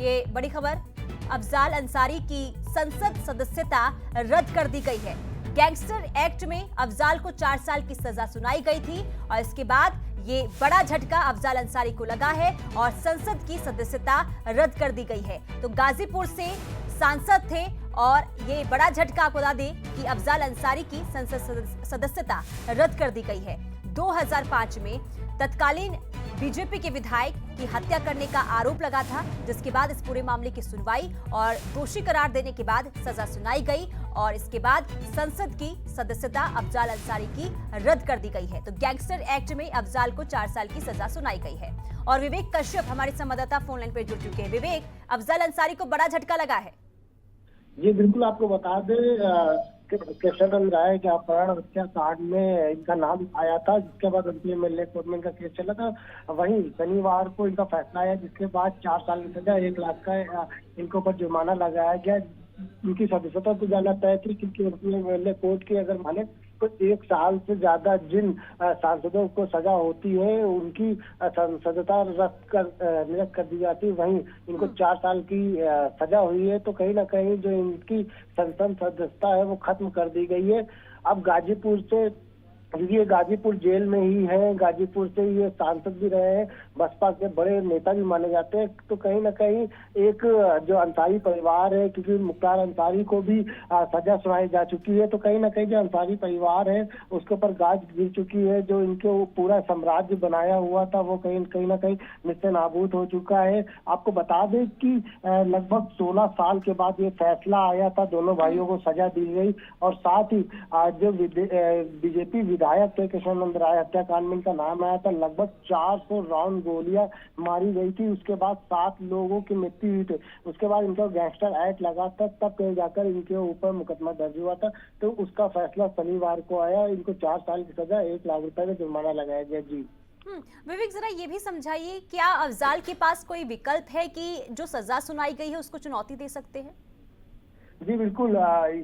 ये बड़ी खबर, अफजाल अंसारी की संसद सदस्यता रद्द कर दी गई है। गैंगस्टर एक्ट में अफजाल को 4 साल की सजा सुनाई गई थी और इसके बाद ये बड़ा झटका अफजाल अंसारी को लगा है और संसद की सदस्यता रद्द कर दी गई है। तो गाजीपुर से सांसद थे और ये बड़ा झटका आपको बता दें कि अफजाल अंसारी की संसद सदस्यता रद्द कर दी गई है। 2005 में तत्कालीन बीजेपी के विधायक की हत्या करने का आरोप लगा था, जिसके बाद इस पूरे मामले की सुनवाई और दोषी करार देने के बाद सजा सुनाई गई और इसके बाद संसद की सदस्यता अफजाल अंसारी की रद्द कर दी गई है। तो गैंगस्टर एक्ट में अफजाल को 4 साल की सजा सुनाई गई है। और विवेक कश्यप हमारे संवाददाता फोन लाइन पर जुड़ चुके हैं। विवेक, अफजाल अंसारी को बड़ा झटका लगा है। जी बिल्कुल, आपको बता दें कृष्णचंद्र राय के अपहरण हत्या कांड में इनका नाम आया था, जिसके बाद एमएलए कोर्ट में इनका केस चला था। वहीं शनिवार को इनका फैसला आया, जिसके बाद 4 साल की सजा 1 लाख का इनके ऊपर जुर्माना लगाया गया। इनकी सदस्यता तो जाना तय थी, क्योंकि एमएलए कोर्ट की अगर माने तो 1 साल से ज्यादा जिन सांसदों को सजा होती है उनकी सदस्यता निरस्त कर दी जाती है। वहीं इनको 4 साल की सजा हुई है, तो कहीं ना कहीं जो इनकी संसद सदस्यता है वो खत्म कर दी गई है। अब गाजीपुर से, ये गाजीपुर जेल में ही है, गाजीपुर से ये सांसद भी रहे हैं, बसपा के बड़े नेता भी माने जाते हैं। तो कहीं ना कहीं एक जो अंसारी परिवार है, क्योंकि मुख्तार अंसारी को भी सजा सुनाई जा चुकी है, तो कहीं ना कहीं जो अंसारी परिवार है उसके ऊपर गाज गिर चुकी है। जो इनके पूरा साम्राज्य बनाया हुआ था वो कहीं ना कहीं निश्चय नाबूद हो चुका है। आपको बता दें कि लगभग 16 साल के बाद ये फैसला आया था, दोनों भाइयों को सजा दी गई। और साथ ही जो बीजेपी विधायक थे कृष्णचंद्र राय हत्याकांड में इनका नाम आया था, लगभग 400 राउंड गोलियां मारी गई थी। उसके बाद 7 लोगों की मृत्यु हुई थी। उसके बाद इनका गैंगस्टर एक्ट लगा था, तब कहीं जाकर इनके ऊपर मुकदमा दर्ज हुआ था। तो उसका फैसला शनिवार को आया। इनको 4 साल की सजा 1 लाख रुपए का जुर्माना लगाया गया। जी विवेक, जरा ये भी समझाइए, क्या अफजाल के पास कोई विकल्प है कि जो सजा सुनाई गई है उसको चुनौती दे सकते हैं? जी बिल्कुल,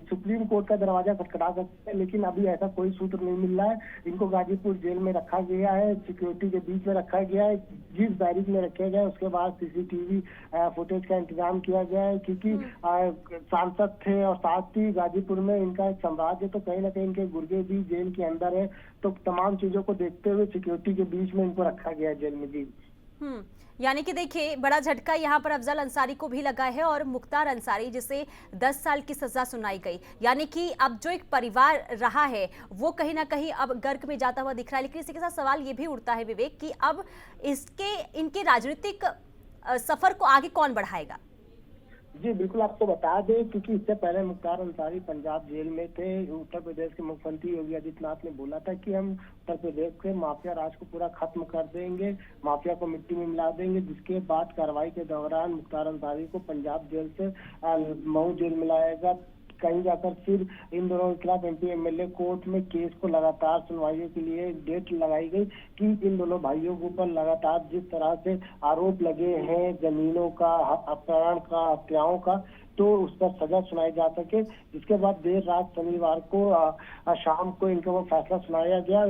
सुप्रीम कोर्ट का दरवाजा खटखटा सकते हैं, लेकिन अभी ऐसा कोई सूत्र नहीं मिल रहा है। इनको गाजीपुर जेल में रखा गया है, सिक्योरिटी के बीच में रखा गया है। जिस बैरिक में रखे गए उसके बाद सीसीटीवी फुटेज का इंतजाम किया गया है, क्योंकि सांसद थे और साथ ही गाजीपुर में इनका एक साम्राज्य, तो कहीं ना कहीं इनके गुर्गे भी जेल के अंदर है। तो तमाम चीजों को देखते हुए सिक्योरिटी के बीच में इनको रखा गया है जेल में। जी यानी कि देखिए, बड़ा झटका यहाँ पर अफजाल अंसारी को भी लगा है और मुख्तार अंसारी, जिसे 10 साल की सजा सुनाई गई। यानी कि अब जो एक परिवार रहा है वो कहीं ना कहीं अब गर्क में जाता हुआ दिख रहा है। लेकिन इसी के साथ सवाल ये भी उठता है विवेक कि अब इनके राजनीतिक सफर को आगे कौन बढ़ाएगा? जी बिल्कुल, आपको बता दें, क्योंकि इससे पहले मुख्तार अंसारी पंजाब जेल में थे। उत्तर प्रदेश के मुख्यमंत्री योगी आदित्यनाथ ने बोला था कि हम उत्तर प्रदेश के माफिया राज को पूरा खत्म कर देंगे, माफिया को मिट्टी में मिला देंगे। जिसके बाद कार्रवाई के दौरान मुख्तार अंसारी को पंजाब जेल से मऊ जेल में लाया गया। कहीं जाकर फिर इन दोनों के खिलाफ एमपी एमएलए कोर्ट में केस को लगातार सुनवाई के लिए डेट लगाई गई कि इन दोनों भाइयों के ऊपर लगातार जिस तरह से आरोप लगे हैं जमीनों का, अपहरण का, हत्याओं का, तो उस पर सजा सुनाई जा सके। जिसके बाद देर रात शनिवार को शाम को इनके वो फैसला सुनाया गया।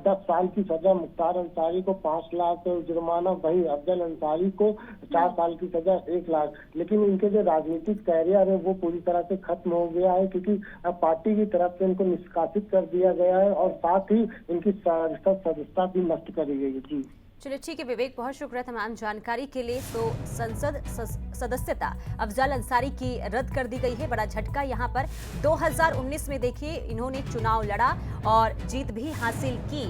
10 साल की सजा मुख्तार अंसारी को, 5 लाख जुर्माना। वही अफजल अंसारी को 4 साल की सजा 1 लाख। लेकिन इनके जो राजनीतिक कैरियर है वो पूरी तरह से खत्म हो गया है, क्योंकि पार्टी की तरफ से इनको निष्कासित कर दिया गया है और साथ ही इनकी सदस्यता भी नष्ट करी गई है। जी चलिए ठीक है विवेक, बहुत शुक्रिया तमाम जानकारी के लिए। तो संसद सदस्यता अफजाल अंसारी की रद्द कर दी गई है। बड़ा झटका यहाँ पर 2019 में देखिए, इन्होंने चुनाव लड़ा और जीत भी हासिल की